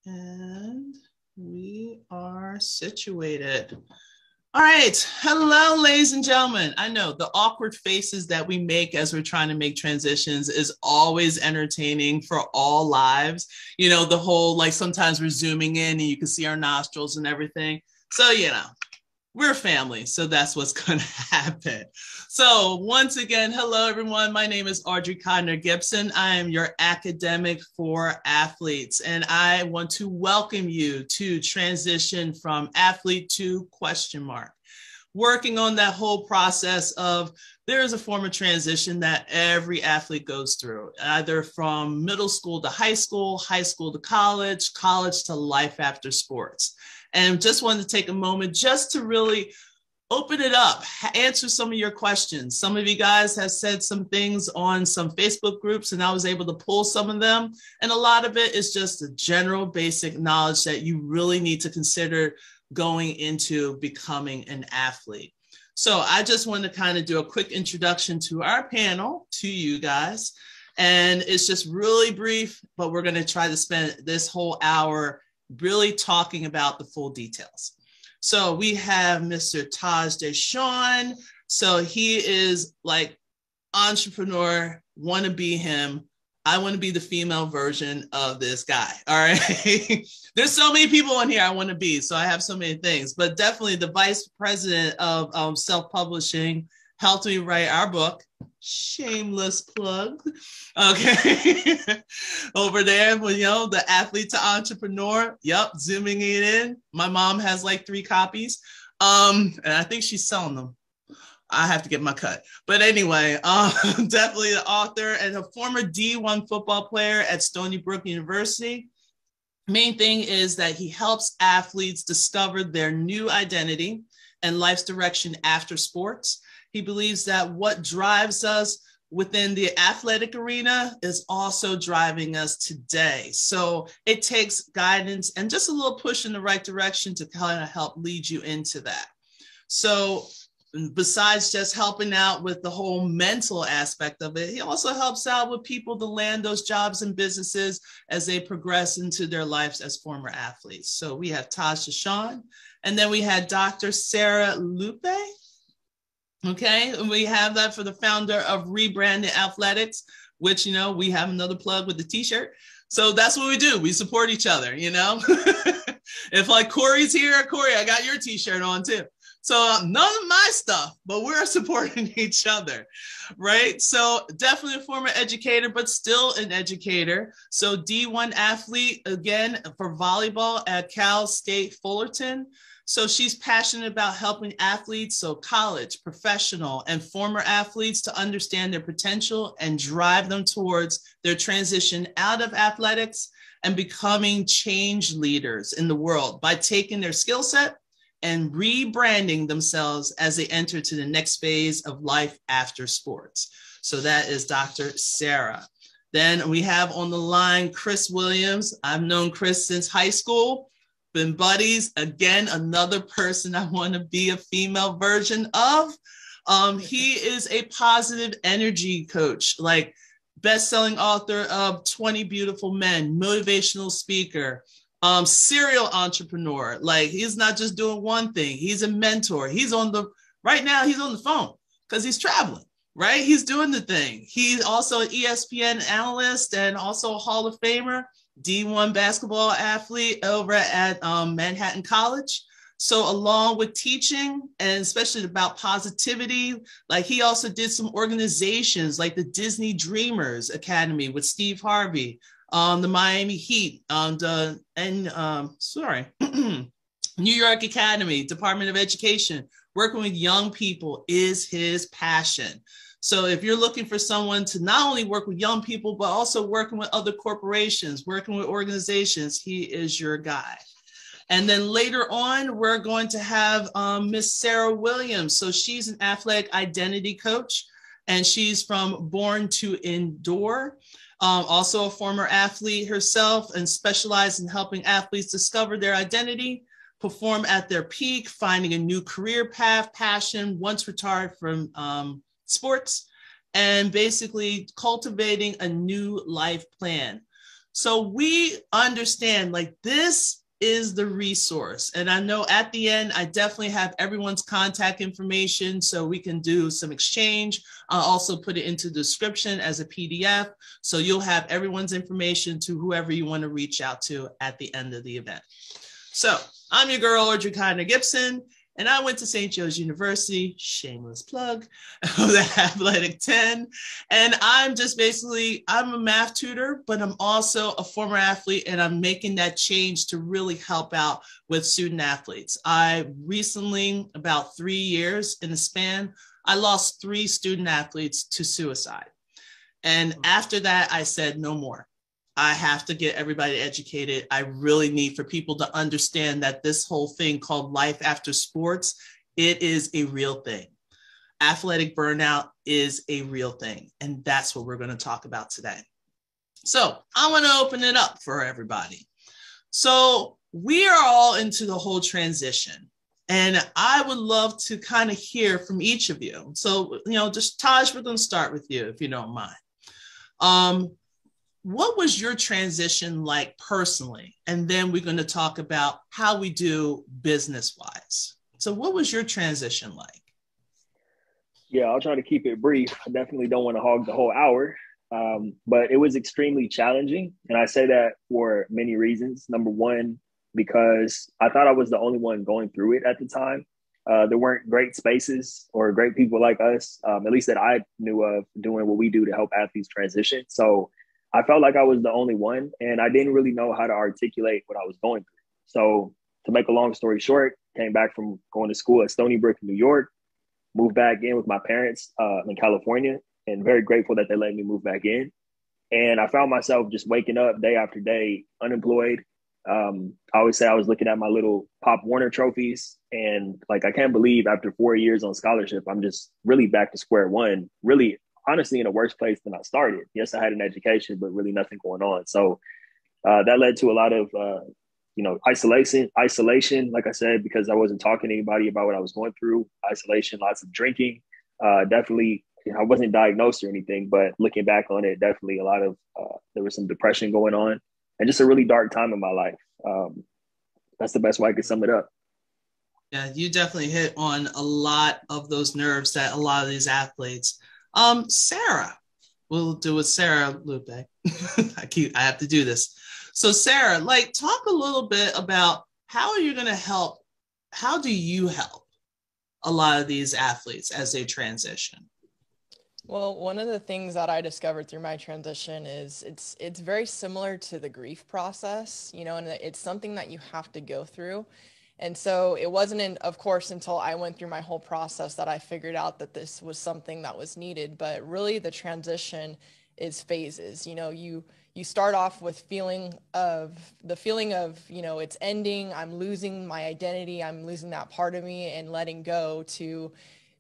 And we are situated. All right. Hello, ladies and gentlemen. I know the awkward faces that we make as we're trying to make transitions is always entertaining for all lives. You know, the whole, like sometimes we're zooming in and you can see our nostrils and everything. So, you know, we're family, so that's what's going to happen. So once again, hello, everyone. My name is Audrey Codner Gibson. I am your academic for athletes, and I want to welcome you to transition from athlete to ? Working on that whole process of there is a form of transition that every athlete goes through, either from middle school to high school to college, college to life after sports. And just wanted to take a moment just to really open it up, answer some of your questions. Some of you guys have said some things on some Facebook groups, and I was able to pull some of them. And a lot of it is just the general basic knowledge that you really need to consider going into becoming an athlete. So I just wanted to kind of do a quick introduction to our panel, to you guys. And it's just really brief, but we're going to try to spend this whole hour really talking about the full details. So we have Mr. Taj Deshawn. So he is like entrepreneur, want to be him. I want to be the female version of this guy. All right. There's so many people on here I want to be. So I have so many things, but definitely the vice president of self-publishing helped me write our book. Shameless plug. Okay. Over there, you know, the athlete to entrepreneur. Yep. Zooming it in. My mom has like 3 copies. And I think she's selling them. I have to get my cut. But anyway, definitely the author and a former D1 football player at Stony Brook University. Main thing is that he helps athletes discover their new identity and life's direction after sports. He believes that what drives us within the athletic arena is also driving us today. So it takes guidance and just a little push in the right direction to kind of help lead you into that. So besides just helping out with the whole mental aspect of it, he also helps out with people to land those jobs and businesses as they progress into their lives as former athletes. So we have Taj Deshawn, and then we had Dr. Sarah Lepe. Okay, and we have that for the founder of Rebranded Athletics, which, you know, we have another plug with the t-shirt. So that's what we do. We support each other, you know. If like Corey's here, Corey, I got your t-shirt on too. So none of my stuff, but we're supporting each other, right? So definitely a former educator, but still an educator. So D1 athlete, again, for volleyball at Cal State Fullerton. So she's passionate about helping athletes, so college, professional, and former athletes to understand their potential and drive them towards their transition out of athletics and becoming change leaders in the world by taking their skill set and rebranding themselves as they enter to the next phase of life after sports. So that is Dr. Sarah. Then we have on the line Chris Williams. I've known Chris since high school. Been buddies. Again, another person I want to be a female version of. He is a positive energy coach, like best-selling author of 20 Beautiful Men, motivational speaker, serial entrepreneur. Like he's not just doing one thing. He's a mentor. Right now he's on the phone because he's traveling, right? He's doing the thing. He's also an ESPN analyst and also a Hall of Famer. D1 basketball athlete over at Manhattan College. So along with teaching and especially about positivity, like he also did some organizations like the Disney Dreamers Academy with Steve Harvey, the Miami Heat, New York Academy, Department of Education. Working with young people is his passion. So if you're looking for someone to not only work with young people, but also working with other corporations, working with organizations, he is your guy. And then later on, we're going to have Miss Sarah Williams. So she's an athletic identity coach, and she's from Born to Endure. Also a former athlete herself and specialized in helping athletes discover their identity, perform at their peak, finding a new career path, passion, once retired from sports, and basically cultivating a new life plan. So we understand like this is the resource. And I know at the end, I definitely have everyone's contact information so we can do some exchange. I'll also put it into the description as a PDF. So you'll have everyone's information to whoever you want to reach out to at the end of the event. So I'm your girl, Audrey Connor Gibson, and I went to St. Joe's University, shameless plug, of the Athletic 10. And I'm just basically, I'm a math tutor, but I'm also a former athlete, and I'm making that change to really help out with student athletes. I recently, about 3 years in the span, I lost 3 student athletes to suicide. And after that, I said, no more. I have to get everybody educated. I really need for people to understand that this whole thing called life after sports, it is a real thing. Athletic burnout is a real thing. And that's what we're going to talk about today. So I want to open it up for everybody. So we are all into the whole transition. And I would love to kind of hear from each of you. So, just Taj, we're going to start with you, if you don't mind. What was your transition like personally? And then we're going to talk about how we do business-wise. So what was your transition like? Yeah, I'll try to keep it brief. I definitely don't want to hog the whole hour, but it was extremely challenging. And I say that for many reasons. Number one, because I thought I was the only one going through it at the time. There weren't great spaces or great people like us, at least that I knew of, doing what we do to help athletes transition. So I felt like I was the only one, and I didn't really know how to articulate what I was going through. So to make a long story short, came back from going to school at Stony Brook, New York, moved back in with my parents in California, and very grateful that they let me move back in. And I found myself just waking up day after day, unemployed. I always say I was looking at my little Pop Warner trophies, and like, I can't believe after 4 years on scholarship, I'm just really back to square one, really honestly in a worse place than I started. Yes, I had an education, but really nothing going on. So that led to a lot of, isolation, like I said, because I wasn't talking to anybody about what I was going through. Isolation, lots of drinking. Definitely, I wasn't diagnosed or anything, but looking back on it, definitely a lot of, there was some depression going on and just a really dark time in my life. That's the best way I could sum it up. Yeah, you definitely hit on a lot of those nerves that a lot of these athletes. Sarah, we'll do with Sarah Lepe. I have to do this. So Sarah, talk a little bit about how are you going to help? How do you help a lot of these athletes as they transition? Well, one of the things that I discovered through my transition is it's very similar to the grief process, and it's something that you have to go through. And so it wasn't, of course, until I went through my whole process that I figured out that this was something that was needed. But really, the transition is phases. You start off with the feeling of, it's ending. I'm losing my identity. I'm losing that part of me and letting go, to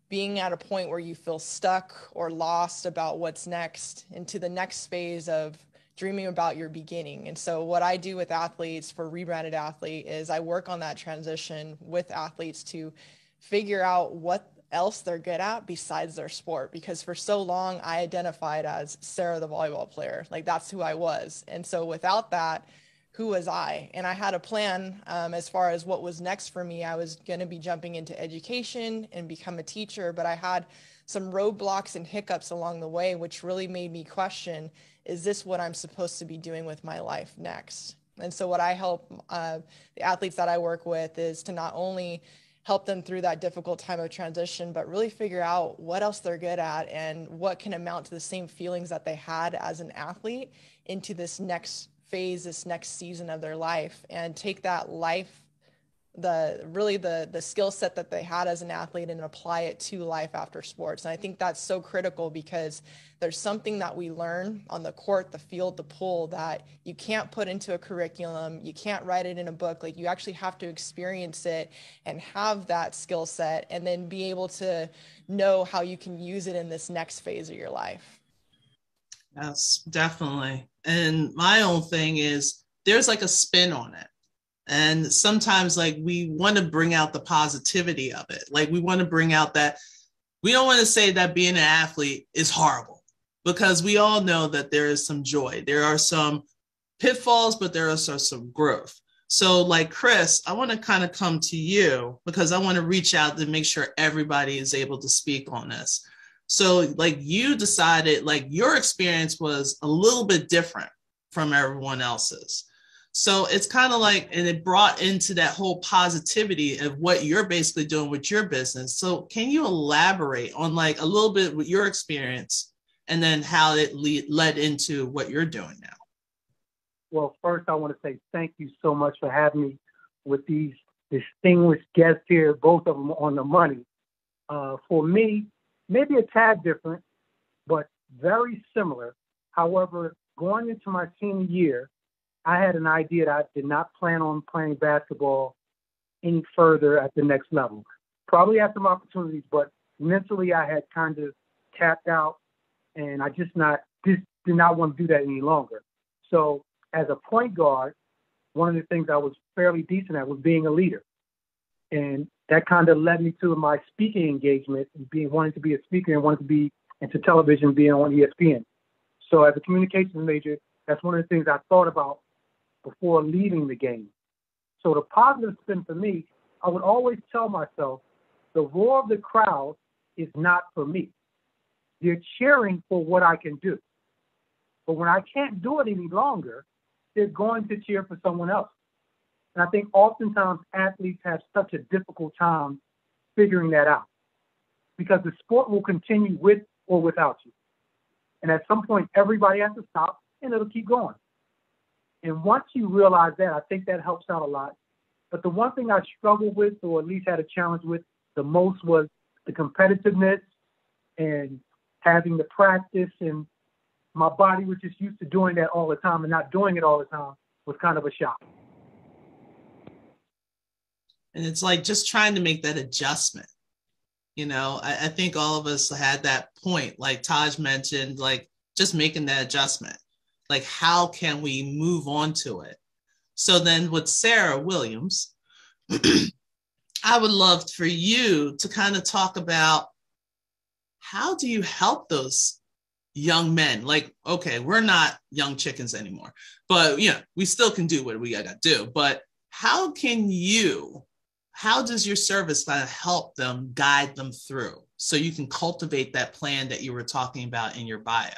being at a point where you feel stuck or lost about what's next, into the next phase of dreaming about your beginning. And so what I do with athletes for Rebranded Athlete is I work on that transition with athletes to figure out what else they're good at besides their sport. Because for so long, I identified as Sarah, the volleyball player. That's who I was. And so without that, who was I? And I had a plan as far as what was next for me. I was going to be jumping into education and become a teacher, but I had some roadblocks and hiccups along the way, which really made me question, is this what I'm supposed to be doing with my life next? And so what I help the athletes that I work with is to not only help them through that difficult time of transition, but really figure out what else they're good at and what can amount to the same feelings that they had as an athlete into this next phase, this next season of their life, and take that life, the skill set that they had as an athlete, and apply it to life after sports. And I think that's so critical, because there's something that we learn on the court, the field, the pool, that you can't put into a curriculum. You can't write it in a book. You actually have to experience it and have that skill set, and then be able to know how you can use it in this next phase of your life. Yes, definitely. And my own thing is there's a spin on it. And sometimes we want to bring out the positivity of it. We want to bring out that we don't want to say that being an athlete is horrible, because we all know that there is some joy. There are some pitfalls, but there are also some growth. So like Chris, I want to kind of come to you because I want to reach out to make sure everybody is able to speak on this. So like you decided like your experience was a little bit different from everyone else's. So it's kind of like, and it brought into that whole positivity of what you're basically doing with your business. So can you elaborate on like a little bit with your experience and then how it led into what you're doing now? Well, first I want to say thank you so much for having me with these distinguished guests here, both of them on the money. For me, maybe a tad different, but very similar. However, going into my senior year, I had an idea that I did not plan on playing basketball any further at the next level. Probably had some opportunities, but mentally I had kind of tapped out, and I just did not want to do that any longer. So as a point guard, one of the things I was fairly decent at was being a leader. And that kind of led me to my speaking engagement and wanting to be a speaker and wanting to be into television, being on ESPN. So as a communications major, that's one of the things I thought about before leaving the game. So the positive spin for me, I would always tell myself, the roar of the crowd is not for me. They're cheering for what I can do. But when I can't do it any longer, they're going to cheer for someone else. And I think oftentimes athletes have such a difficult time figuring that out because the sport will continue with or without you. And at some point, everybody has to stop and it'll keep going. And once you realize that, I think that helps out a lot. But the one thing I struggled with, or at least had a challenge with the most, was the competitiveness and having the practice. And my body was just used to doing that all the time, and not doing it all the time was kind of a shock. And it's like just trying to make that adjustment. You know, I think all of us had that point, like Taj mentioned, like just making that adjustment. Like, how can we move on to it? So then with Sarah Williams, I would love for you to kind of talk about how do you help those young men? Like, okay, we're not young chickens anymore, but you know, we still can do what we gotta do. But how does your service kind of help them, guide them through so you can cultivate that plan that you were talking about in your bio?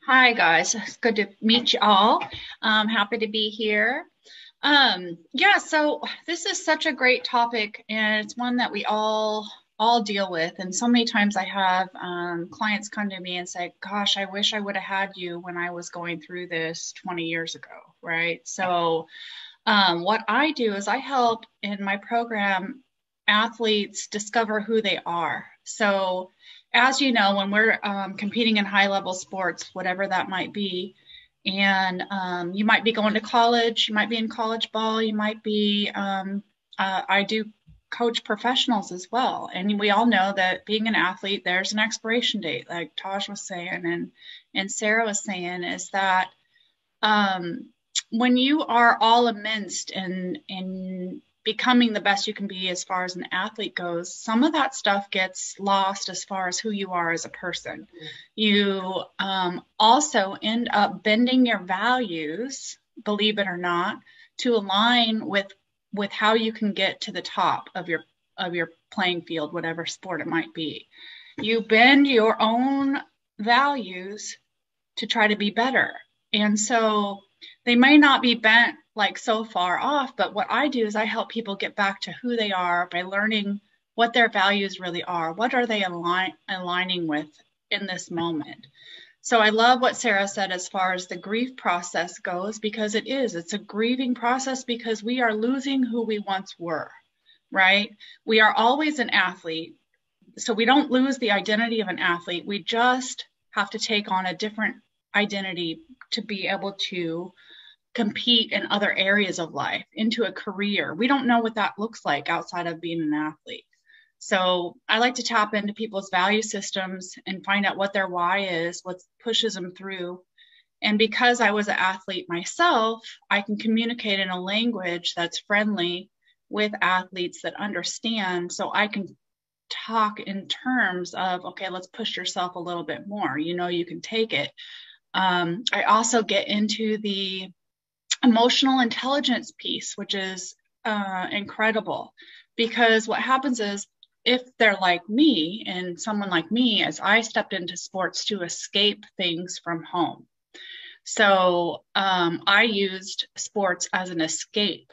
Hi, guys. It's good to meet you all. I'm happy to be here. So this is such a great topic, and it's one that we all deal with. And so many times I have clients come to me and say, gosh, I wish I would have had you when I was going through this 20 years ago, right? So what I do is I help in my program athletes discover who they are. So as you know, when we're competing in high-level sports, whatever that might be, and you might be going to college, you might be in college ball, you might be, I do coach professionals as well. And we all know that being an athlete, there's an expiration date, like Taj was saying and Sarah was saying, is that when you are all immersed in becoming the best you can be as far as an athlete goes, some of that stuff gets lost as far as who you are as a person. You also end up bending your values, believe it or not, to align with how you can get to the top of your playing field, whatever sport it might be. You bend your own values to try to be better. And so they may not be bent like so far off, but what I do is I help people get back to who they are by learning what their values really are. What are they aligning with in this moment? So I love what Sarah said as far as the grief process goes, because it's a grieving process because we are losing who we once were, right? We are always an athlete. So we don't lose the identity of an athlete. We just have to take on a different identity to be able to compete in other areas of life, into a career. We don't know what that looks like outside of being an athlete. So I like to tap into people's value systems and find out what their why is, what pushes them through. And because I was an athlete myself, I can communicate in a language that's friendly with athletes that understand. So I can talk in terms of, okay, let's push yourself a little bit more. You know, you can take it. I also get into the emotional intelligence piece, which is incredible, because what happens is if they're like me and someone like me, as I stepped into sports to escape things from home. So I used sports as an escape.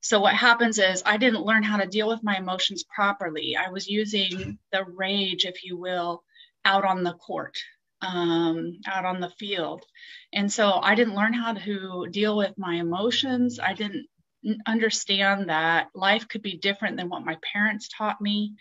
So what happens is I didn't learn how to deal with my emotions properly. I was using the rage, if you will, out on the court, out on the field. And so I didn't learn how to deal with my emotions. I didn't understand that life could be different than what my parents taught me.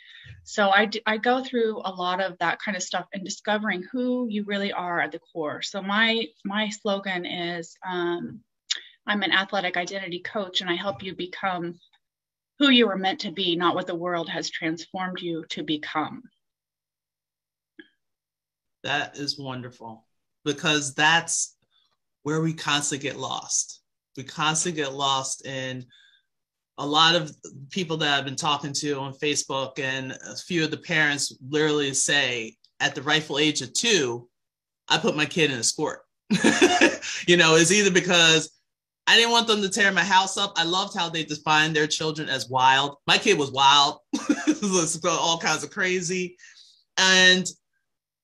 So I go through a lot of that kind of stuff and discovering who you really are at the core. So my slogan is, I'm an athletic identity coach, and I help you become who you were meant to be, not what the world has transformed you to become. That is wonderful, because that's where we constantly get lost. We constantly get lost in a lot of people that I've been talking to on Facebook, and a few of the parents literally say at the rightful age of 2, I put my kid in a sport. It's either because I didn't want them to tear my house up. I loved how they defined their children as wild. My kid was wild, all kinds of crazy. And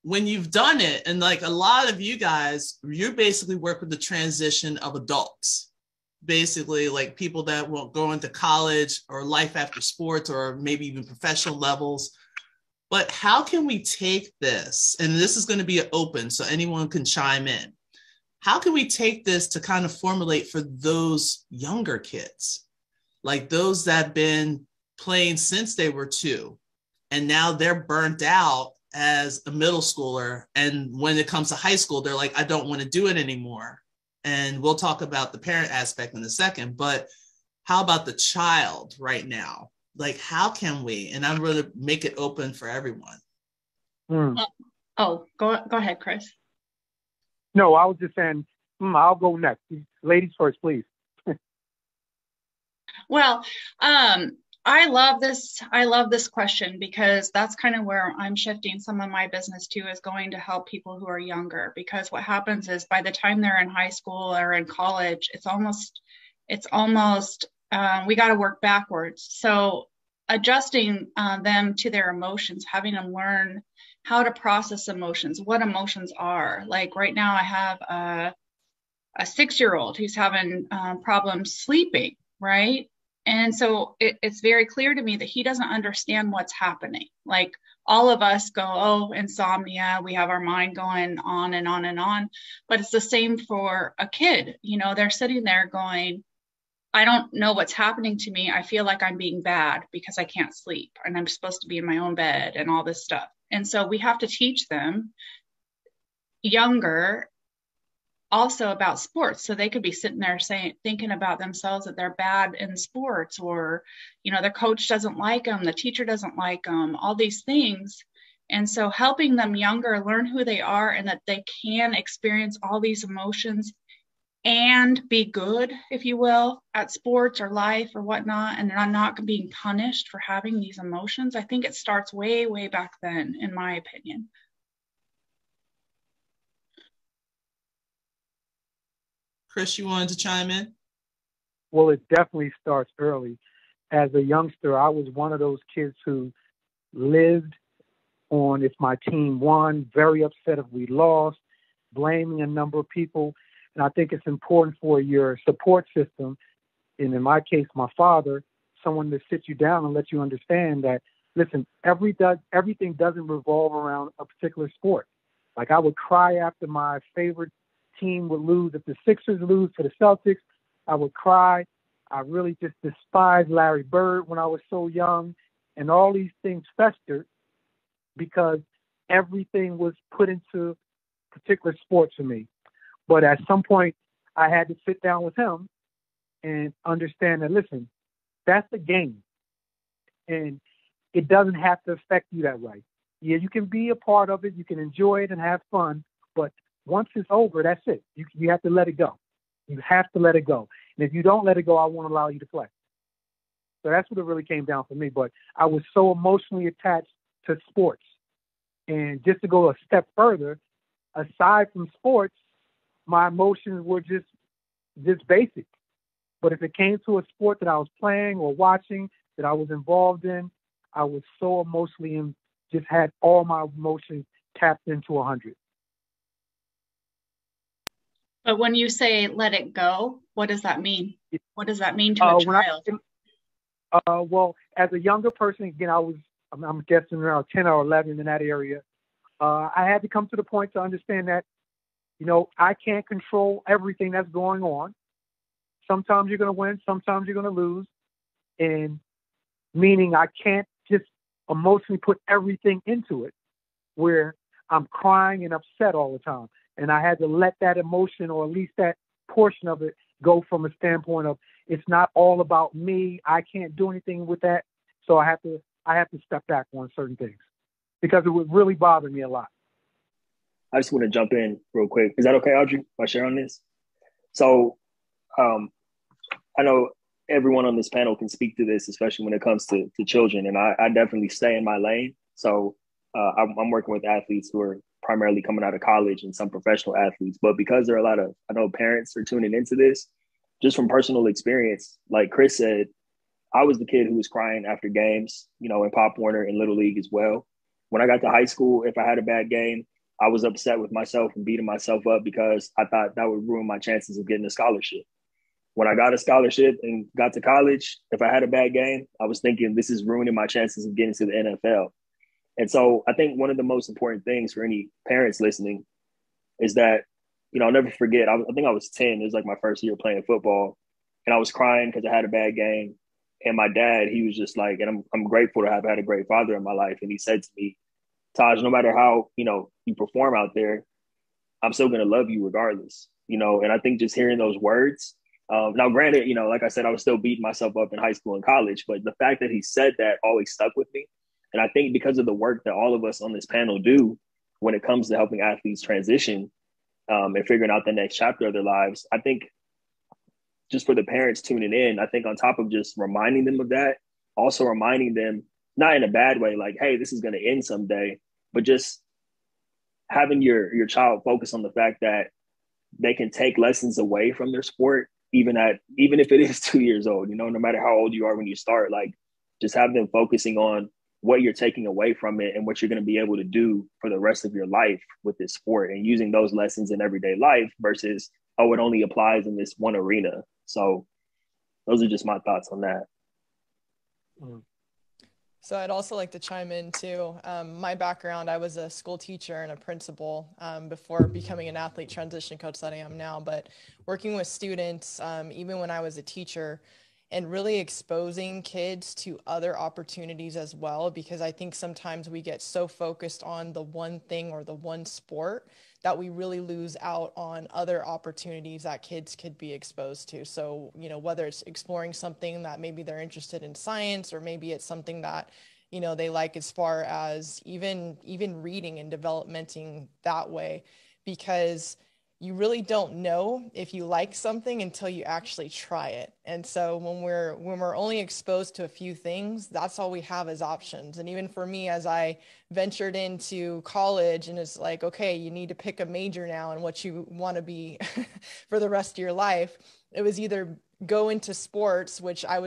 when you've done it, and like a lot of you guys, you basically work with the transition of adults, basically like people that will go into college or life after sports or maybe even professional levels. But how can we take this, and this is going to be open so anyone can chime in. How can we take this to kind of formulate for those younger kids, like those that have been playing since they were 2, and now they're burnt out as a middle schooler. And when it comes to high school, they're like, I don't want to do it anymore. And we'll talk about the parent aspect in a second, but how about the child right now? Like, how can we, and I'm going to make it open for everyone. Oh, go ahead, Chris. No, I was just saying, I'll go next. Ladies first, please. Well, I love this question, because that's kind of where I'm shifting some of my business to, is going to help people who are younger. Because what happens is by the time they're in high school or in college, it's almost we got to work backwards. So adjusting them to their emotions, having them learn how to process emotions, what emotions are. Like right now I have a 6-year-old who's having problems sleeping, right? And so it's very clear to me that he doesn't understand what's happening. Like all of us go, oh, insomnia, we have our mind going on and on and on. But it's the same for a kid. They're sitting there going, I don't know what's happening to me. I feel like I'm being bad because I can't sleep and I'm supposed to be in my own bed and all this stuff. And so we have to teach them younger also about sports. So they could be sitting there thinking about themselves that they're bad in sports, or, their coach doesn't like them, the teacher doesn't like them, all these things. And so helping them younger learn who they are and that they can experience all these emotions and be good, if you will, at sports or life or whatnot, and they're not being punished for having these emotions. I think it starts way, way back then, in my opinion. Chris, you wanted to chime in? Well, it definitely starts early. As a youngster, I was one of those kids who lived on if my team won, very upset if we lost, blaming a number of people. And I think it's important for your support system, and in my case, my father, someone to sit you down and let you understand that, listen, everything doesn't revolve around a particular sport. Like I would cry after my favorite team would lose. If the Sixers lose to the Celtics, I would cry. I really just despised Larry Bird when I was so young. And all these things festered because everything was put into particular sports for me. But at some point, I had to sit down with him and understand that, listen, that's the game. And it doesn't have to affect you that way. Yeah, you can be a part of it. You can enjoy it and have fun. But once it's over, that's it. You have to let it go. You have to let it go. And if you don't let it go, I won't allow you to play. So that's what it really came down for me. But I was so emotionally attached to sports. And just to go a step further, aside from sports, my emotions were just basic. But if it came to a sport that I was playing or watching that I was involved in, I was so emotionally and just had all my emotions tapped into 100. But when you say let it go, what does that mean? What does that mean to a child? Well, as a younger person, again, I'm guessing around 10 or 11 in that area. I had to come to the point to understand that, I can't control everything that's going on. Sometimes you're going to win, sometimes you're going to lose. And meaning I can't just emotionally put everything into it where I'm crying and upset all the time. And I had to let that emotion, or at least that portion of it, go from a standpoint of it's not all about me. I can't do anything with that. So I have to step back on certain things because it would really bother me a lot. I just want to jump in real quick. Is that okay, Audrey, if I share on this? So I know everyone on this panel can speak to this, especially when it comes to children. And I definitely stay in my lane. So I'm working with athletes who are primarily coming out of college and some professional athletes. But because there are a lot of, I know parents are tuning into this, just from personal experience, like Chris said, I was the kid who was crying after games, in Pop Warner and Little League as well. When I got to high school, if I had a bad game, I was upset with myself and beating myself up because I thought that would ruin my chances of getting a scholarship. When I got a scholarship and got to college, if I had a bad game, I was thinking this is ruining my chances of getting to the NFL. And so I think one of the most important things for any parents listening is that, I'll never forget, I think I was 10. It was like my first year playing football. And I was crying because I had a bad game. And my dad, he was just like, and I'm grateful to have had a great father in my life. And he said to me, Taj, no matter how, you perform out there, I'm still going to love you regardless, and I think just hearing those words, now granted, like I said, I was still beating myself up in high school and college, but the fact that he said that always stuck with me. And I think because of the work that all of us on this panel do when it comes to helping athletes transition and figuring out the next chapter of their lives, I think just for the parents tuning in, I think on top of just reminding them of that, also reminding them, not in a bad way, like, hey, this is going to end someday, but just having your child focus on the fact that they can take lessons away from their sport, even if it is 2 years old, no matter how old you are when you start, like just have them focusing on what you're taking away from it and what you're going to be able to do for the rest of your life with this sport, and using those lessons in everyday life versus, oh, it only applies in this one arena. So those are just my thoughts on that. So I'd also like to chime in too. My background, I was a school teacher and a principal before becoming an athlete transition coach that I am now, but working with students, even when I was a teacher, and really exposing kids to other opportunities as well, because I think sometimes we get so focused on the one thing or the one sport that we really lose out on other opportunities that kids could be exposed to. So, whether it's exploring something that maybe they're interested in science, or maybe it's something that, they like as far as even reading and developmenting that way, because you really don't know if you like something until you actually try it. And so when we're only exposed to a few things, that's all we have as options. And even for me, as I ventured into college, and it's like, okay, you need to pick a major now and what you want to be for the rest of your life. It was either go into sports, which I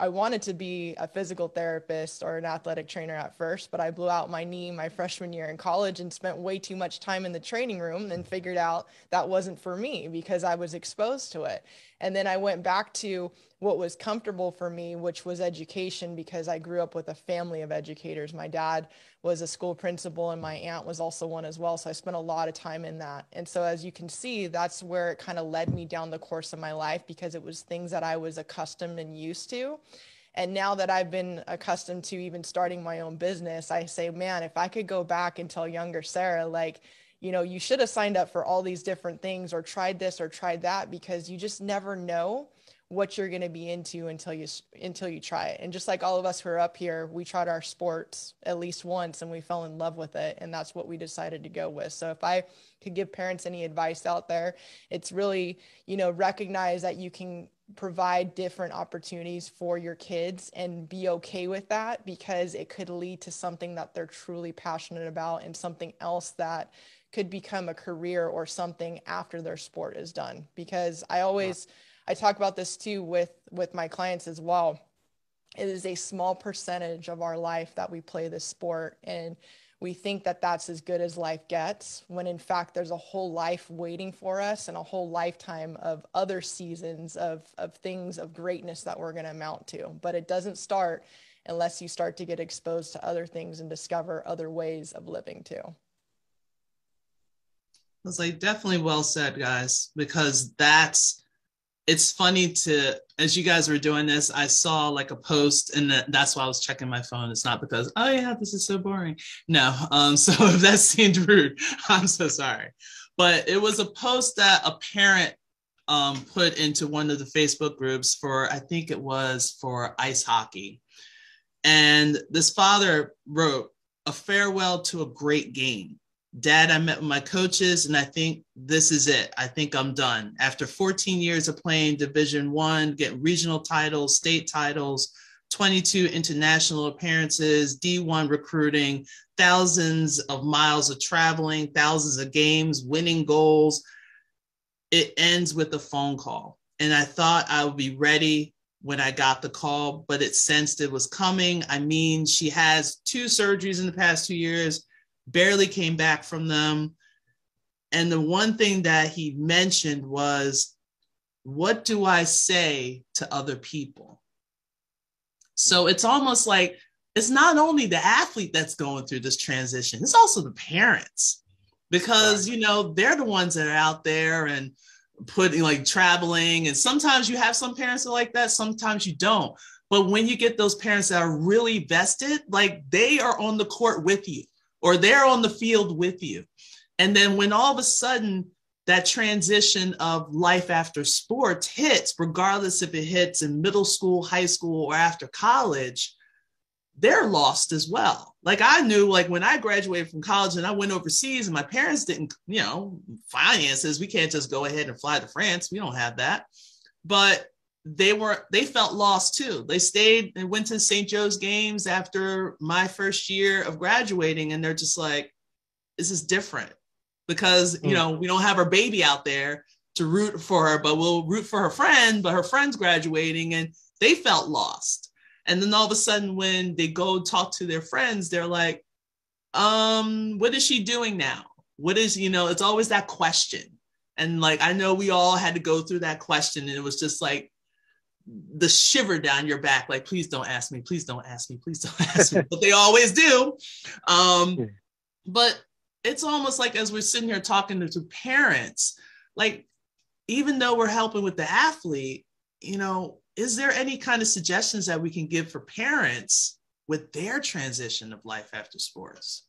wanted to be a physical therapist or an athletic trainer at first, but I blew out my knee my freshman year in college and spent way too much time in the training room, and figured out that wasn't for me because I was exposed to it. And then I went back to what was comfortable for me, which was education, because I grew up with a family of educators. My dad was a school principal and my aunt was also one as well. So I spent a lot of time in that. And so as you can see, that's where it kind of led me down the course of my life, because it was things that I was accustomed and used to. And now that I've been accustomed to even starting my own business, I say, man, if I could go back and tell younger Sarah, like, you should have signed up for all these different things, or tried this or tried that, because you just never know what you're going to be into until you try it. And just like all of us who are up here, we tried our sports at least once and we fell in love with it. And that's what we decided to go with. So if I could give parents any advice out there, it's really, recognize that you can provide different opportunities for your kids and be okay with that, because it could lead to something that they're truly passionate about and something else that could become a career or something after their sport is done. Because I talk about this too with my clients as well. It is a small percentage of our life that we play this sport, and we think that that's as good as life gets, when in fact there's a whole life waiting for us and a whole lifetime of other seasons of things of greatness that we're going to amount to. But it doesn't start unless you start to get exposed to other things and discover other ways of living too. It's like definitely well said, guys, because it's funny as you guys were doing this, I saw like a post, and that's why I was checking my phone. It's not because, oh yeah, this is so boring. No. So if that seemed rude, I'm so sorry. But it was a post that a parent put into one of the Facebook groups I think it was for ice hockey. And this father wrote, "A farewell to a great game. Dad, I met with my coaches, and I think this is it. I think I'm done. After 14 years of playing Division I, getting regional titles, state titles, 22 international appearances, D1 recruiting, thousands of miles of traveling, thousands of games, winning goals. It ends with a phone call. And I thought I would be ready when I got the call, but it sensed it was coming. I mean, she has 2 surgeries in the past 2 years, barely came back from them. And the one thing that he mentioned was, what do I say to other people?" So it's almost like it's not only the athlete that's going through this transition, it's also the parents, because, they're the ones that are out there and putting like traveling. And sometimes you have some parents that are like that, sometimes you don't. But when you get those parents that are really vested, like they are on the court with you, or they're on the field with you. And then when all of a sudden that transition of life after sports hits, regardless if it hits in middle school, high school, or after college, they're lost as well. Like I knew, like when I graduated from college and I went overseas, and my parents didn't, finances, we can't just go ahead and fly to France. We don't have that. But they felt lost too. They stayed and went to St. Joe's games after my first year of graduating. And they're just like, this is different, because, we don't have our baby out there to root for her, but we'll root for her friend, but her friend's graduating, and they felt lost. And then all of a sudden when they go talk to their friends, they're like, what is she doing now? What is, it's always that question. And like, I know we all had to go through that question, and it was just like, the shiver down your back, like, please don't ask me, please don't ask me, please don't ask me. But they always do. But it's almost like, as we're sitting here talking to parents, like, even though we're helping with the athlete, is there any kind of suggestions that we can give for parents with their transition of life after sports?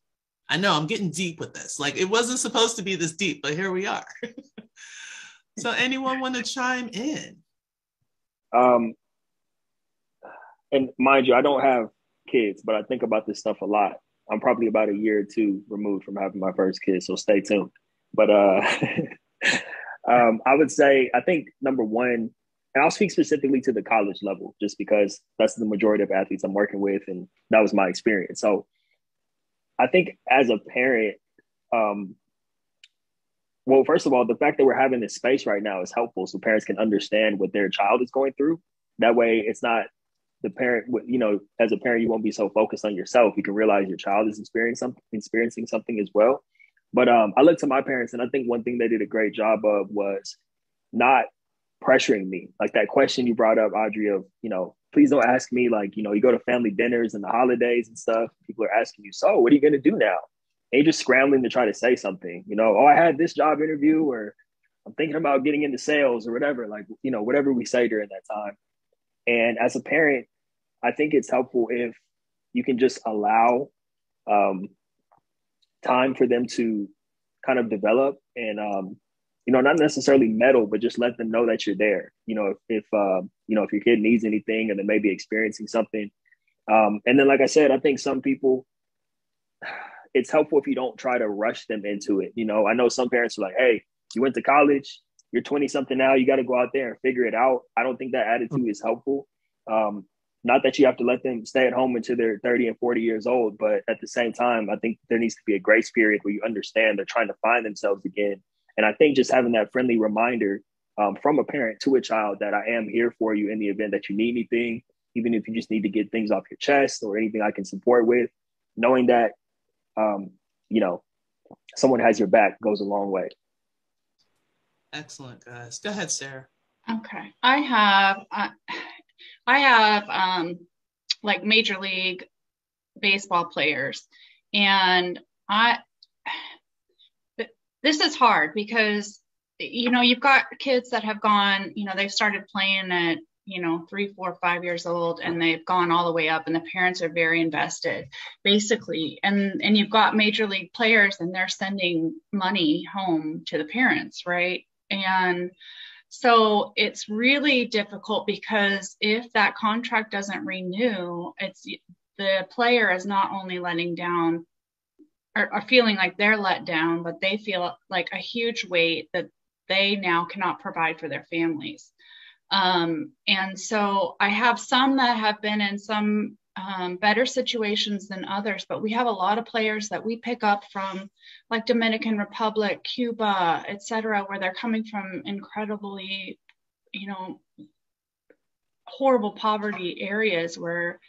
I know I'm getting deep with this. Like, it wasn't supposed to be this deep, but here we are. So anyone want to chime in? And mind you, I don't have kids, but I think about this stuff a lot. I'm probably about a year or 2 removed from having my first kid, so stay tuned. But I would say, I think number one, and I'll speak specifically to the college level, just because that's the majority of athletes I'm working with, and that was my experience. So I think as a parent, well, first of all, the fact that we're having this space right now is helpful, so parents can understand what their child is going through. That way, it's not the parent, as a parent, you won't be so focused on yourself. You can realize your child is experiencing something as well. But I look to my parents, and I think one thing they did a great job of was not pressuring me. Like that question you brought up, Audrey, of, please don't ask me, like, you go to family dinners and the holidays and stuff. People are asking you, so what are you going to do now? And you're just scrambling to try to say something, oh, I had this job interview, or I'm thinking about getting into sales, or whatever, like, whatever we say during that time. And as a parent, I think it's helpful if you can just allow time for them to kind of develop and not necessarily meddle, but just let them know that you're there. If if your kid needs anything, or they may be experiencing something. And then, like I said, I think some people, it's helpful if you don't try to rush them into it. I know some parents are like, hey, you went to college, you're 20 something now, you got to go out there and figure it out. I don't think that attitude is helpful. Not that you have to let them stay at home until they're 30 and 40 years old, but at the same time, I think there needs to be a grace period where you understand they're trying to find themselves again. And I think just having that friendly reminder from a parent to a child that I am here for you in the event that you need anything, even if you just need to get things off your chest or anything I can support with, knowing that, someone has your back goes a long way. Excellent, guys. Go ahead, Sarah. Okay. I have like Major League Baseball players, and this is hard because, you've got kids that have gone, they've started playing at, 3, 4, 5 years old, and they've gone all the way up, and the parents are very invested, basically. And you've got major league players, and they're sending money home to the parents, right? And so it's really difficult because if that contract doesn't renew, the player is not only letting down or feeling like they're let down, but they feel like a huge weight that they now cannot provide for their families. And so I have some that have been in some better situations than others, but we have a lot of players that we pick up from like Dominican Republic, Cuba, et cetera, where they're coming from incredibly, horrible poverty areas where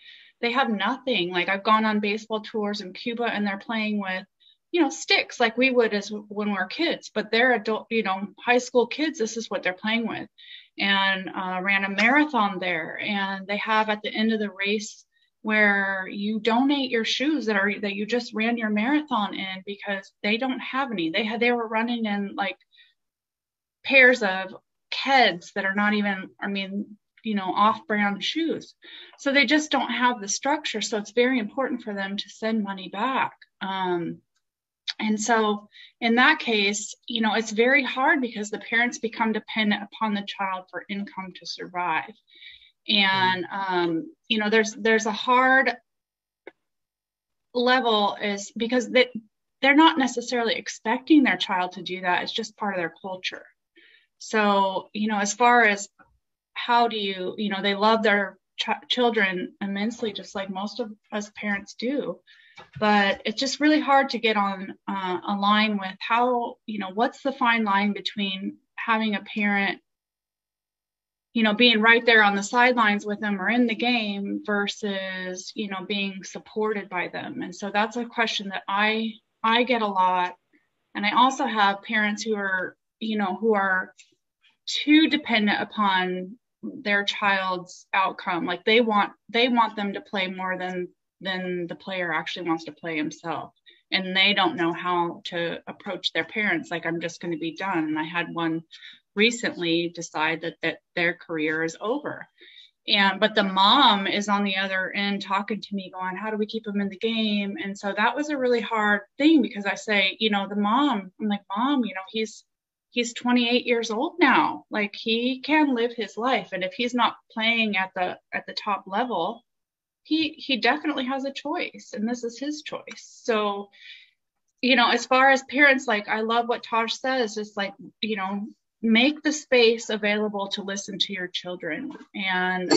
they have nothing. Like I've gone on baseball tours in Cuba, and they're playing with, sticks like we would as when we're kids, but they're adult, high school kids. This is what they're playing with. And ran a marathon there, and they have at the end of the race where you donate your shoes that you just ran your marathon in, because they don't have any. They were running in like pairs of Keds that are not even, off-brand shoes. So they just don't have the structure. So it's very important for them to send money back. And so in that case, it's very hard because the parents become dependent upon the child for income to survive. And, there's a hard level is because they're not necessarily expecting their child to do that. It's just part of their culture. So, as far as how do you, they love their children immensely, just like most of us parents do. But it's just really hard to get on a line with how, what's the fine line between having a parent, being right there on the sidelines with them or in the game versus, being supported by them. And so that's a question that I get a lot. And I also have parents who are, who are too dependent upon their child's outcome. Like they want them to play more than the player actually wants to play himself. And they don't know how to approach their parents. Like, I'm just going to be done. And I had one recently decide that their career is over. But the mom is on the other end talking to me going, how do we keep him in the game? And so that was a really hard thing because I say, I'm like, Mom, he's 28 years old now. Like he can live his life. And if he's not playing at the top level, he definitely has a choice, and this is his choice. So, as far as parents, like I love what Taj says, is like, make the space available to listen to your children. And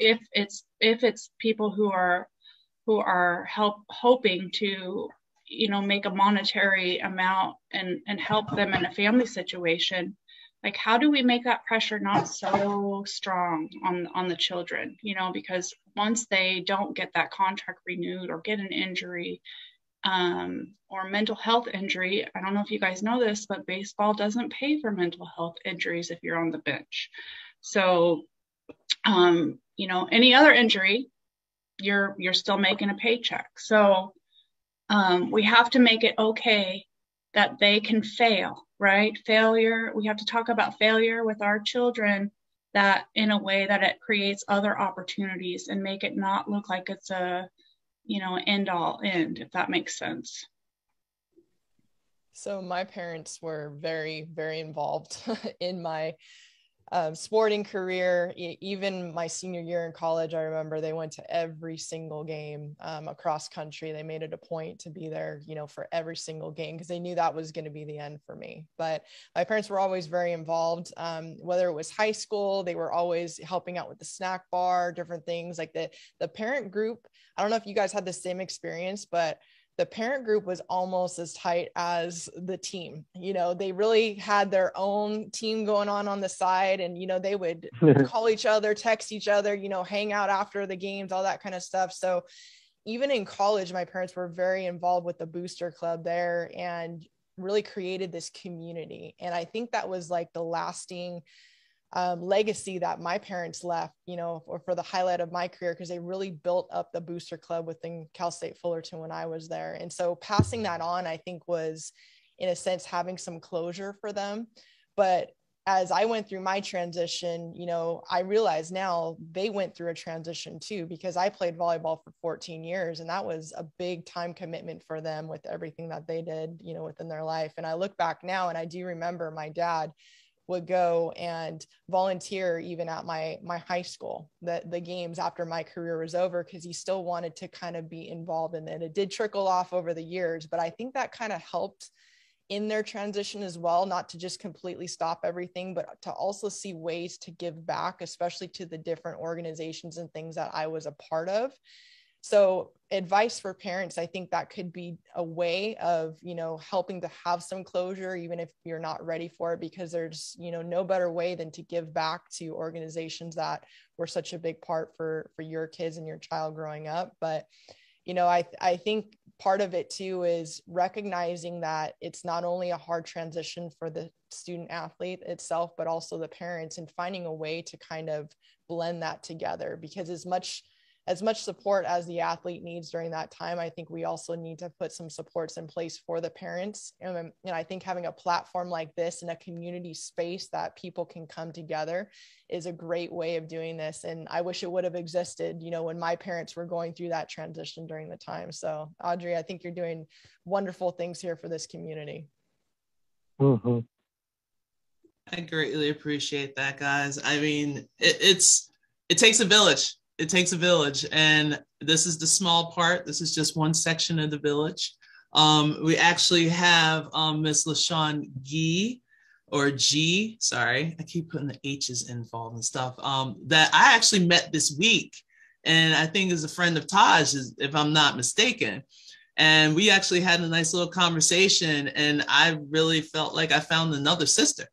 if it's people who are hoping to, make a monetary amount and help them in a family situation, like how do we make that pressure not so strong on the children, because once they don't get that contract renewed or get an injury or mental health injury, I don't know if you guys know this, but baseball doesn't pay for mental health injuries if you're on the bench. So, any other injury, you're still making a paycheck. So we have to make it okay that they can fail, right? Failure, we have to talk about failure with our children, that in a way that it creates other opportunities and make it not look like it's a, end all end, if that makes sense. So my parents were very, very involved in my sporting career. Even my senior year in college, I remember they went to every single game across country. They made it a point to be there, for every single game, because they knew that was going to be the end for me. But my parents were always very involved. Whether it was high school, they were always helping out with the snack bar, different things like the parent group. I don't know if you guys had the same experience, but the parent group was almost as tight as the team. They really had their own team going on the side, and, they would call each other, text each other, hang out after the games, all that kind of stuff. So even in college, my parents were very involved with the booster club there and really created this community. And I think that was like the lasting legacy that my parents left, or for the highlight of my career, because they really built up the booster club within Cal State Fullerton when I was there. And so passing that on, I think, was in a sense having some closure for them. But as I went through my transition, I realize now they went through a transition too, because I played volleyball for 14 years, and that was a big time commitment for them with everything that they did, within their life. And I look back now and I do remember my dad would go and volunteer even at my high school, the games after my career was over, because he still wanted to kind of be involved in it. It did trickle off over the years, but I think that kind of helped in their transition as well, not to just completely stop everything, but to also see ways to give back, especially to the different organizations and things that I was a part of. So advice for parents, I think that could be a way of, helping to have some closure, even if you're not ready for it, because there's, no better way than to give back to organizations that were such a big part for your kids and your child growing up. But, I think part of it too is recognizing that it's not only a hard transition for the student athlete itself, but also the parents, and finding a way to kind of blend that together, because as much support as the athlete needs during that time, I think we also need to put some supports in place for the parents. And I think having a platform like this and a community space that people can come together is a great way of doing this. And I wish it would have existed, when my parents were going through that transition during the time. So Audrey, I think you're doing wonderful things here for this community. Mm-hmm. I greatly appreciate that, guys. I mean, it takes a village. It takes a village, and this is the small part. This is just one section of the village. We actually have Miss LaShawn Gee, or G, sorry, I keep putting the H's involved and stuff, that I actually met this week, and I think is a friend of Taj, if I'm not mistaken. And we actually had a nice little conversation, and I really felt like I found another sister.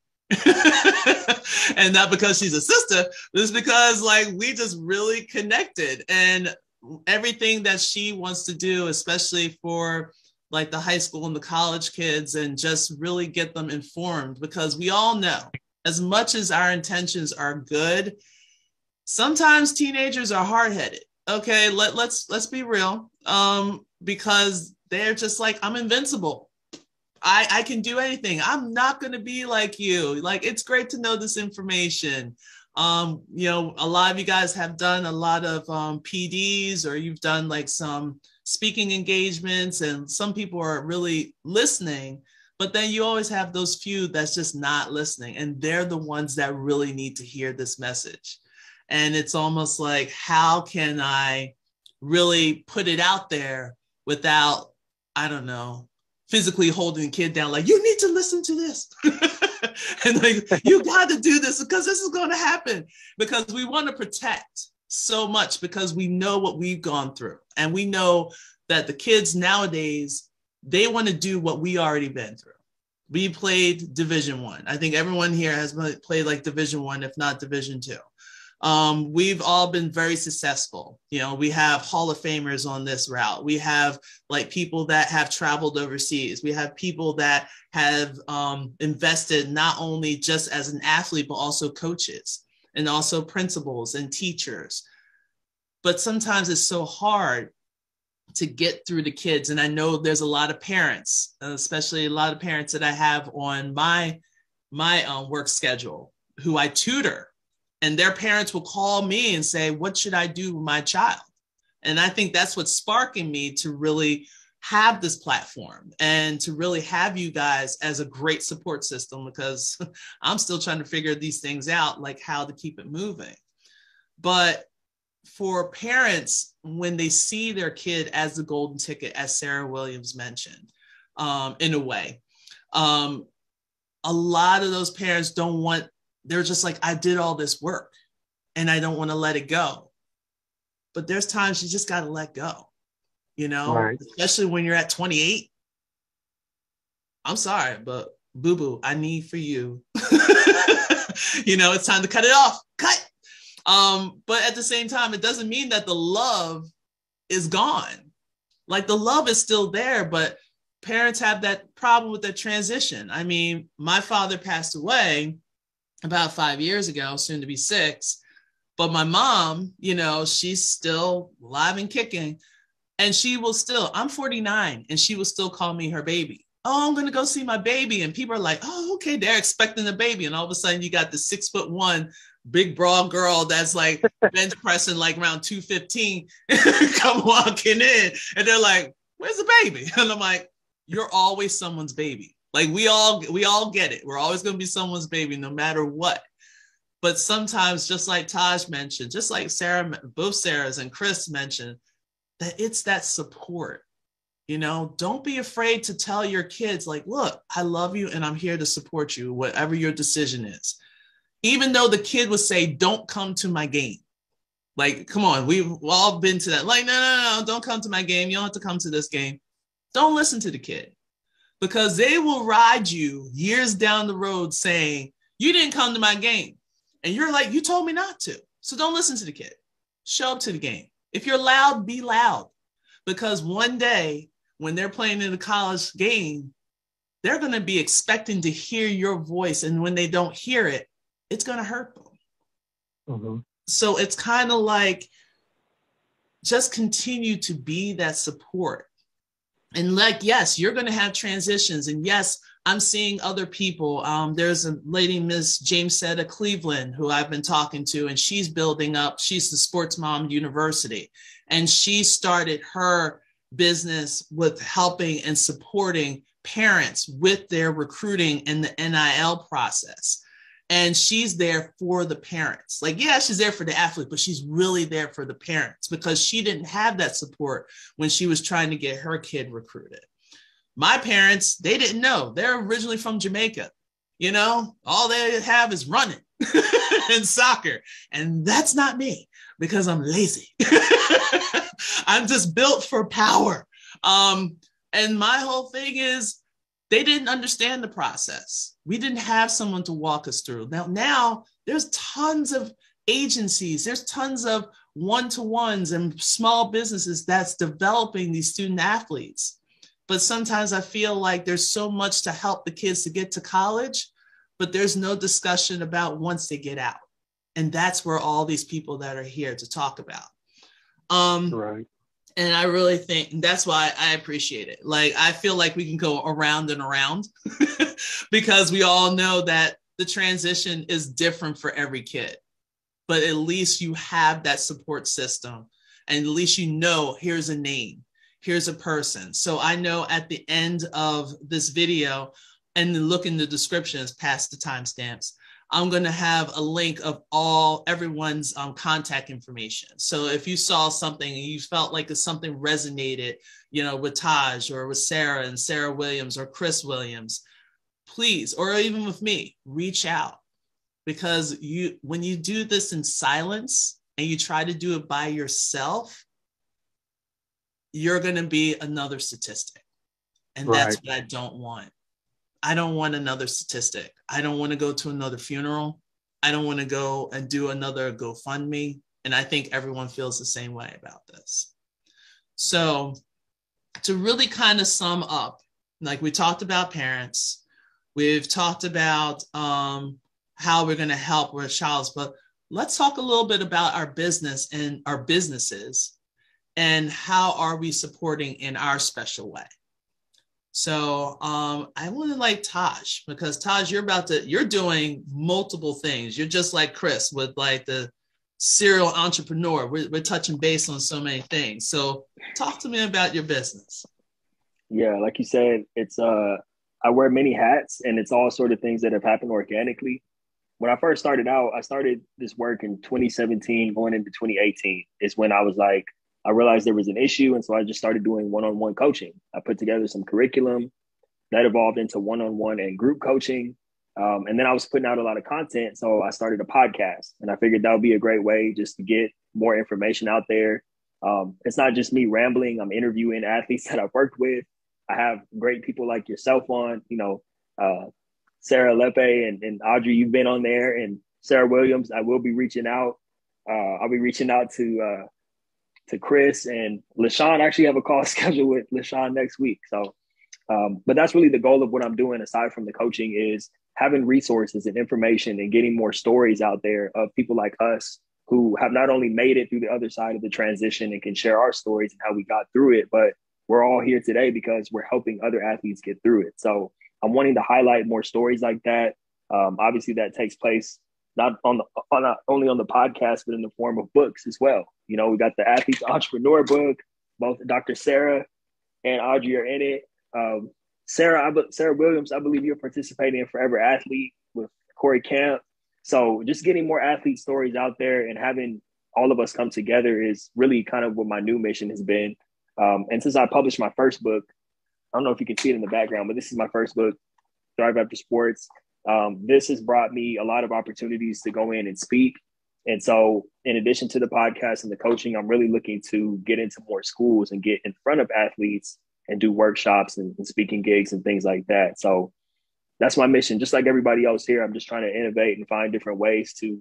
And not because she's a sister, but it's because we just really connected, and everything that she wants to do, especially for the high school and the college kids, and just really get them informed, because we all know, as much as our intentions are good, sometimes teenagers are hard-headed. Okay, let's be real, because they're just I'm invincible. I can do anything. I'm not going to be like you. It's great to know this information. A lot of you guys have done a lot of PDs, or you've done some speaking engagements, and some people are really listening, but then you always have those few that's just not listening. And they're the ones that really need to hear this message. And it's almost how can I really put it out there without, I don't know, physically holding the kid down, you need to listen to this. And you got to do this, because this is going to happen, because we want to protect so much, because we know what we've gone through. And we know that the kids nowadays, they want to do what we already been through. We played Division I. I think everyone here has played Division I, if not Division II. We've all been very successful. We have Hall of Famers on this route. We have people that have traveled overseas. We have people that have invested not only just as an athlete, but also coaches, and also principals and teachers. But sometimes it's so hard to get through the kids. And I know there's a lot of parents, especially a lot of parents that I have on my work schedule, who I tutor. And their parents will call me and say, what should I do with my child? And I think that's what's sparking me to really have this platform and to really have you guys as a great support system, because I'm still trying to figure these things out, like how to keep it moving. But for parents, when they see their kid as the golden ticket, as Sarah Williams mentioned, in a way, a lot of those parents they're just like, I did all this work and I don't want to let it go. But there's times you just got to let go, Right. Especially when you're at 28. I'm sorry, but boo-boo, I need for you. It's time to cut it off. Cut. But at the same time, it doesn't mean that the love is gone. Like, the love is still there, but parents have that problem with the transition. I mean, my father passed away about 5 years ago, soon to be 6. But my mom, she's still alive and kicking. And she will still, I'm 49, and she will still call me her baby. Oh, I'm going to go see my baby. And people are like, oh, okay, they're expecting the baby. And all of a sudden you got the 6'1" big broad girl that's like bench pressing like around 215 come walking in. And they're like, where's the baby? And I'm like, you're always someone's baby. Like, we all get it. We're always going to be someone's baby, no matter what. But sometimes, just like Taj mentioned, just like Sarah, both Sarahs and Chris mentioned, that it's that support. Don't be afraid to tell your kids, like, look, I love you and I'm here to support you, whatever your decision is. Even though the kid would say, don't come to my game. Like, come on, we've all been to that. Like, no, don't come to my game. You don't have to come to this game. Don't listen to the kid, because they will ride you years down the road saying, you didn't come to my game. And you're like, you told me not to. So don't listen to the kid. Show up to the game. If you're loud, be loud. Because one day when they're playing in a college game, they're going to be expecting to hear your voice. And when they don't hear it, it's going to hurt them. Mm-hmm. So it's kind of like, just continue to be that support. And like, yes, you're going to have transitions. And yes, I'm seeing other people. There's a lady, Ms. Jamesetta Cleveland, who I've been talking to, and she's building up. She's the Sports Mom University. And she started her business with helping and supporting parents with their recruiting and the NIL process. And she's there for the parents. Like, yeah, she's there for the athlete, but she's really there for the parents, because she didn't have that support when she was trying to get her kid recruited. My parents, they didn't know. They're originally from Jamaica. All they have is running and soccer. And that's not me, because I'm lazy. I'm just built for power. And my whole thing is, they didn't understand the process. We didn't have someone to walk us through. Now there's tons of agencies. There's tons of one-to-ones and small businesses that's developing these student athletes. But sometimes I feel like there's so much to help the kids to get to college, but there's no discussion about once they get out. And that's where all these people that are here to talk about. Right. And I really think, and that's why I appreciate it. Like, I feel like we can go around and around because we all know that the transition is different for every kid. But at least you have that support system. And at least here's a name, here's a person. So I know at the end of this video, and then look in the descriptions past the timestamps, I'm going to have a link of everyone's contact information. So if you saw something and you felt like something resonated, with Taj or with Sarah and Sarah Williams or Chris Williams, please, or even with me, reach out. Because when you do this in silence and you try to do it by yourself, you're going to be another statistic. And that's what I don't want. I don't want another statistic. I don't want to go to another funeral. I don't want to go and do another GoFundMe. And I think everyone feels the same way about this. So to really kind of sum up, like, we talked about parents, we've talked about how we're going to help with child's, but let's talk a little bit about our business and our businesses and how are we supporting in our special way. So I want to like Taj, because Taj, you're doing multiple things. You're just like Chris with like the serial entrepreneur. We're touching base on so many things. So talk to me about your business. Yeah, like you said, it's I wear many hats, and it's all sort of things that have happened organically. When I first started out, I started this work in 2017, going into 2018 is when I was like, I realized there was an issue. And so I just started doing one-on-one coaching. I put together some curriculum that evolved into one-on-one and group coaching. And then I was putting out a lot of content. So I started a podcast, and I figured that would be a great way just to get more information out there. It's not just me rambling. I'm interviewing athletes that I've worked with. I have great people like yourself on, Sarah Lepe and Audrey, you've been on there, and Sarah Williams. I will be reaching out. I'll be reaching out to Chris and LaShawn. I actually have a call scheduled with LaShawn next week. So, but that's really the goal of what I'm doing aside from the coaching is having resources and information and getting more stories out there of people like us who have not only made it through the other side of the transition and can share our stories and how we got through it, but we're all here today because we're helping other athletes get through it. So I'm wanting to highlight more stories like that. Obviously, that takes place not only on the podcast, but in the form of books as well. We got the Athlete's Entrepreneur book. Both Dr. Sarah and Audrey are in it. Sarah Williams, I believe you're participating in Forever Athlete with Corey Camp. So just getting more athlete stories out there and having all of us come together is really kind of what my new mission has been. And since I published my first book, I don't know if you can see it in the background, but this is my first book, Thrive After Sports. This has brought me a lot of opportunities to go in and speak. And so in addition to the podcast and the coaching, I'm really looking to get into more schools and get in front of athletes and do workshops and speaking gigs and things like that. So that's my mission. Just like everybody else here, I'm just trying to innovate and find different ways to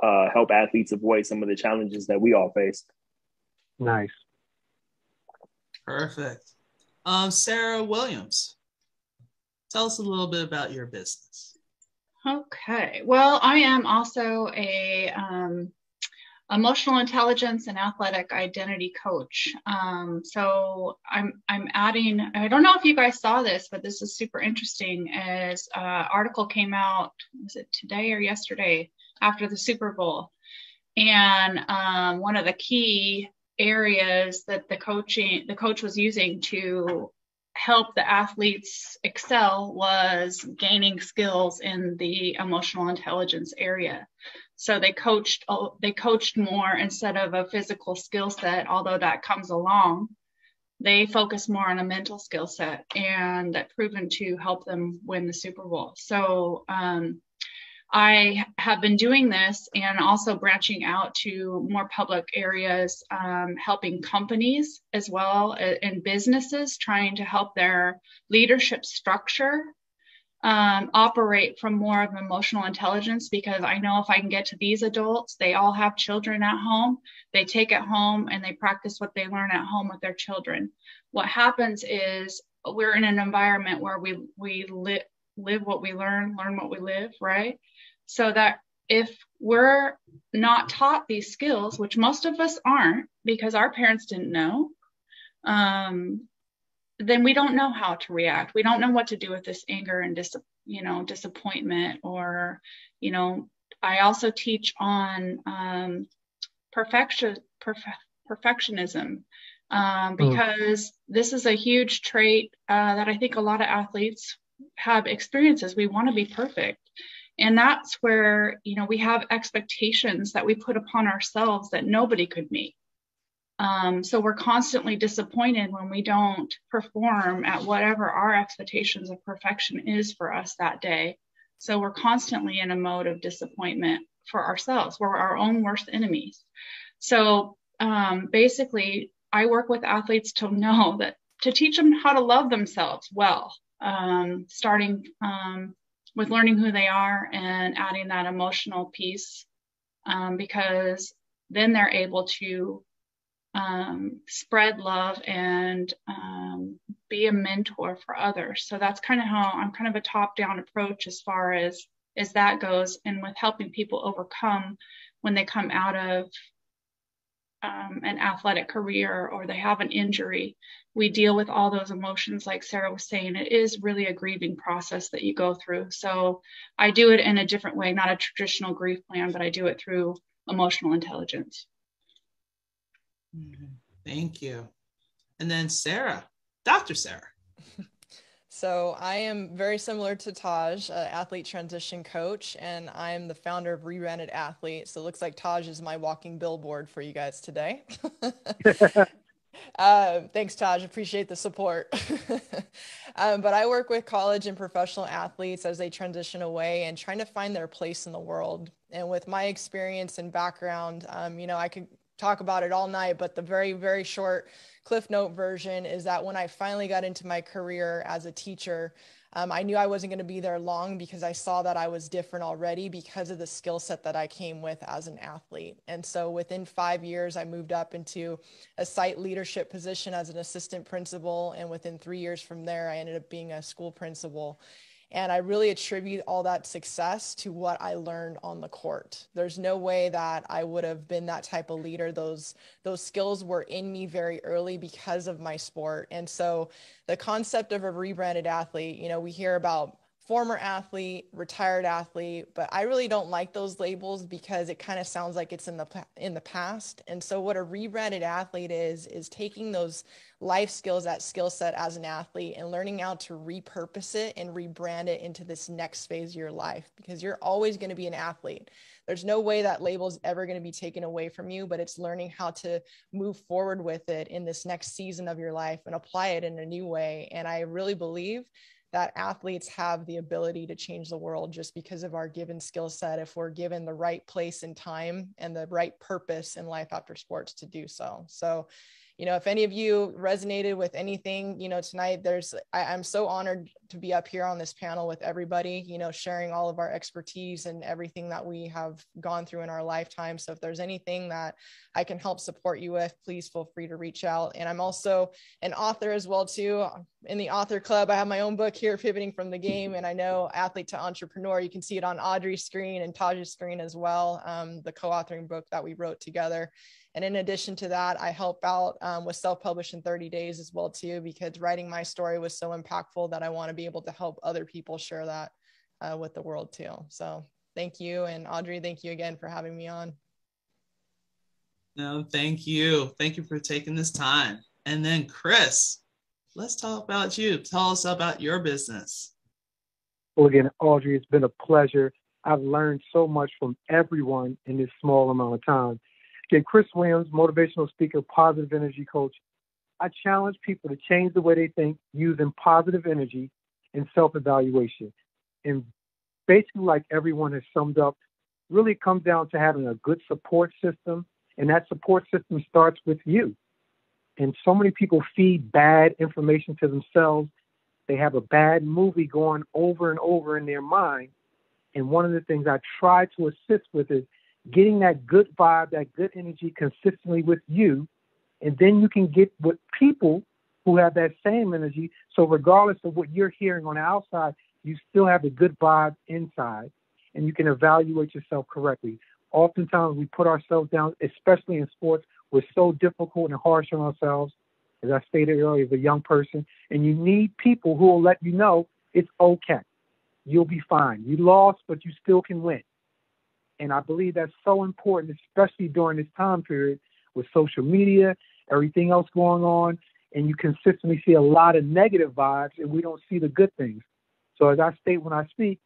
help athletes avoid some of the challenges that we all face. Nice. Perfect. Sarah Williams, tell us a little bit about your business. Okay. Well, I am also a emotional intelligence and athletic identity coach. So I'm adding, I don't know if you guys saw this, but this is super interesting as article came out, was it today or yesterday after the Super Bowl? And one of the key areas that the coach was using to help the athletes excel was gaining skills in the emotional intelligence area. So they coached more instead of a physical skill set, although that comes along. They focused more on a mental skill set, and that proven to help them win the Super Bowl. So I have been doing this and also branching out to more public areas, helping companies as well and businesses trying to help their leadership structure operate from more of emotional intelligence, because I know if I can get to these adults, they all have children at home, they take it home and they practice what they learn at home with their children. What happens is we're in an environment where we live what we learn what we live, right? So that if we're not taught these skills, which most of us aren't because our parents didn't know, then we don't know how to react. We don't know what to do with this anger and disappointment, or, I also teach on perfectionism, because this is a huge trait that I think a lot of athletes have experiences. We want to be perfect. And that's where, we have expectations that we put upon ourselves that nobody could meet. So we're constantly disappointed when we don't perform at whatever our expectations of perfection is for us that day. So we're constantly in a mode of disappointment for ourselves. We're our own worst enemies. So basically, I work with athletes to teach them how to love themselves well, starting with learning who they are and adding that emotional piece, because then they're able to spread love and be a mentor for others. So that's kind of how I'm kind of a top-down approach as far as that goes, and with helping people overcome when they come out of an athletic career or they have an injury. We deal with all those emotions, like Sarah was saying. It is really a grieving process that you go through. So I do it in a different way, not a traditional grief plan, but I do it through emotional intelligence. Thank you. And then Sarah, Dr. Sarah. So I am very similar to Taj, athlete transition coach, and I am the founder of Rebranded Athlete. So it looks like Taj is my walking billboard for you guys today. Thanks, Taj. Appreciate the support. But I work with college and professional athletes as they transition away and trying to find their place in the world. And with my experience and background, I could talk about it all night, but the very, very short Cliff Note version is that when I finally got into my career as a teacher, I knew I wasn't going to be there long because I saw that I was different already because of the skill set that I came with as an athlete. And so within 5 years, I moved up into a site leadership position as an assistant principal. And within 3 years from there, I ended up being a school principal. And I really attribute all that success to what I learned on the court. There's no way that I would have been that type of leader. Those skills were in me very early because of my sport. And so the concept of a rebranded athlete, we hear about former athlete, retired athlete, but I really don't like those labels because it kind of sounds like it's in the past. And so what a rebranded athlete is taking those life skills, that skill set as an athlete, and learning how to repurpose it and rebrand it into this next phase of your life, because you're always going to be an athlete. There's no way that label is ever going to be taken away from you, but it's learning how to move forward with it in this next season of your life and apply it in a new way. And I really believe that athletes have the ability to change the world just because of our given skill set, if we're given the right place and time and the right purpose in life after sports to do so. So, if any of you resonated with anything, tonight, I'm so honored to be up here on this panel with everybody, sharing all of our expertise and everything that we have gone through in our lifetime. So if there's anything that I can help support you with, please feel free to reach out. And I'm also an author as well, too. In the author club, I have my own book here, Pivoting from the Game. And I know Athlete to Entrepreneur, you can see it on Audrey's screen and Taj's screen as well, the co-authoring book that we wrote together. And in addition to that, I help out with self-publish in 30 days as well, too, because writing my story was so impactful that I want to be able to help other people share that with the world, too. So thank you. And Audrey, thank you again for having me on. No, thank you. Thank you for taking this time. And then Chris, let's talk about you. Tell us about your business. Well, again, Audrey, it's been a pleasure. I've learned so much from everyone in this small amount of time. Again, Chris Williams, motivational speaker, positive energy coach. I challenge people to change the way they think using positive energy and self-evaluation. And basically, like everyone has summed up, really comes down to having a good support system. And that support system starts with you. And so many people feed bad information to themselves. They have a bad movie going over and over in their mind. And one of the things I try to assist with is getting that good vibe, that good energy consistently with you. And then you can get with people who have that same energy. So regardless of what you're hearing on the outside, you still have the good vibe inside, and you can evaluate yourself correctly. Oftentimes we put ourselves down, especially in sports. We're so difficult and harsh on ourselves, as I stated earlier, as a young person. And you need people who will let you know it's okay. You'll be fine. You lost, but you still can win. And I believe that's so important, especially during this time period with social media, everything else going on, and you consistently see a lot of negative vibes, and we don't see the good things. So as I state when I speak,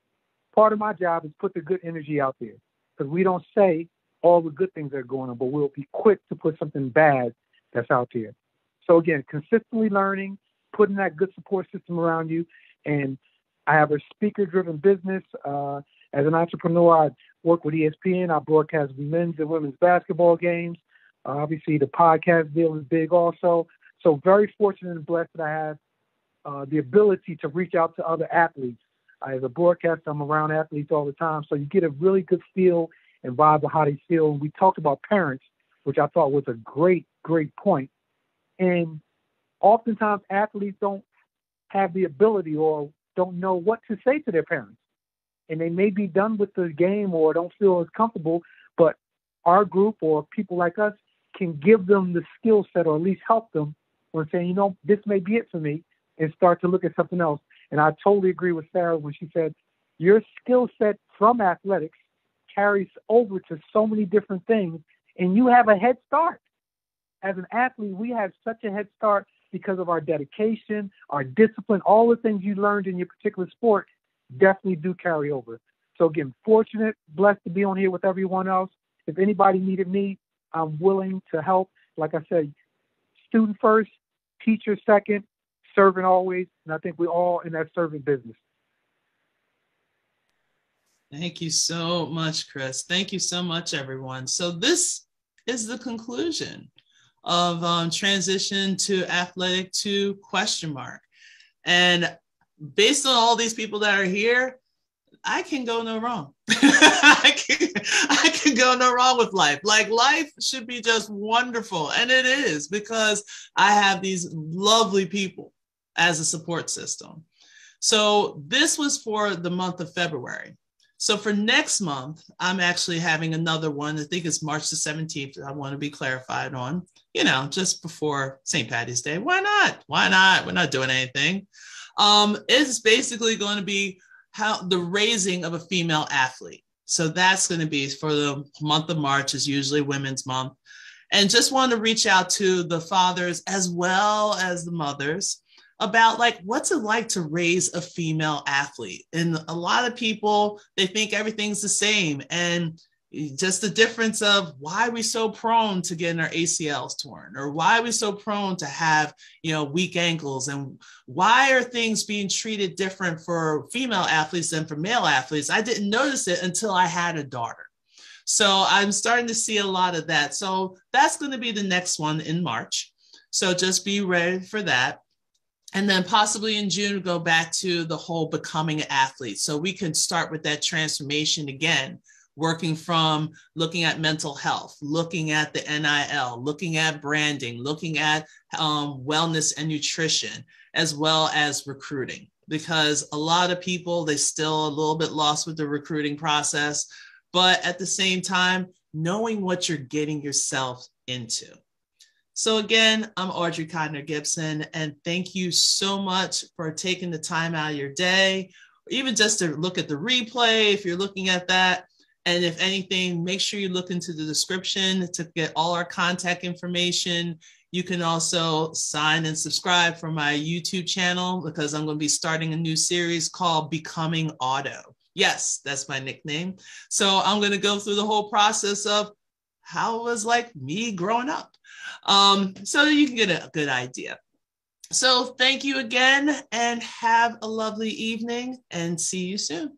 part of my job is put the good energy out there, because we don't say all the good things that are going on, but we'll be quick to put something bad that's out there. So again, consistently learning, putting that good support system around you. And I have a speaker-driven business. As an entrepreneur, I work with ESPN. I broadcast men's and women's basketball games. Obviously, the podcast deal is big also. So very fortunate and blessed that I have the ability to reach out to other athletes. As a broadcaster, I'm around athletes all the time. So you get a really good feel and vibe of how they feel. We talked about parents, which I thought was a great, great point. And oftentimes athletes don't have the ability or don't know what to say to their parents. And they may be done with the game or don't feel as comfortable, but our group or people like us can give them the skill set or at least help them when saying, this may be it for me, and start to look at something else. And I totally agree with Sarah when she said, your skill set from athletics carries over to so many different things, and you have a head start. As an athlete, we have such a head start because of our dedication, our discipline, all the things you learned in your particular sport definitely do carry over. So again, fortunate, blessed to be on here with everyone else. If anybody needed me, I'm willing to help. Like I said, student first, teacher second, serving always. And I think we're all in that serving business. Thank you so much, Chris. Thank you so much, everyone. So this is the conclusion of transition to athletic to ? And based on all these people that are here, I can go no wrong. I can go no wrong with life. Like, life should be just wonderful. And it is, because I have these lovely people as a support system. So this was for the month of February. So for next month, I'm actually having another one. I think it's March the 17th. I want to be clarified on, just before St. Patty's Day. Why not? Why not? We're not doing anything. It's basically going to be how the raising of a female athlete. So that's going to be for the month of March, is usually Women's Month. And just want to reach out to the fathers as well as the mothers about, like, what's it like to raise a female athlete? And a lot of people, they think everything's the same. And just the difference of why are we so prone to getting our ACLs torn, or why are we so prone to have, weak ankles, and why are things being treated different for female athletes than for male athletes? I didn't notice it until I had a daughter. So I'm starting to see a lot of that. So that's going to be the next one in March. So just be ready for that. And then possibly in June, go back to the whole becoming an athlete. So we can start with that transformation again, working from looking at mental health, looking at the NIL, looking at branding, looking at wellness and nutrition, as well as recruiting. Because a lot of people, they're still a little bit lost with the recruiting process, but at the same time, knowing what you're getting yourself into. So again, I'm Audrey Codner Gibson, and thank you so much for taking the time out of your day, or even just to look at the replay if you're looking at that. And if anything, make sure you look into the description to get all our contact information. You can also sign and subscribe for my YouTube channel, because I'm going to be starting a new series called Becoming Auto. Yes, that's my nickname. So I'm going to go through the whole process of how it was like me growing up. So that you can get a good idea. So thank you again, and have a lovely evening, and see you soon.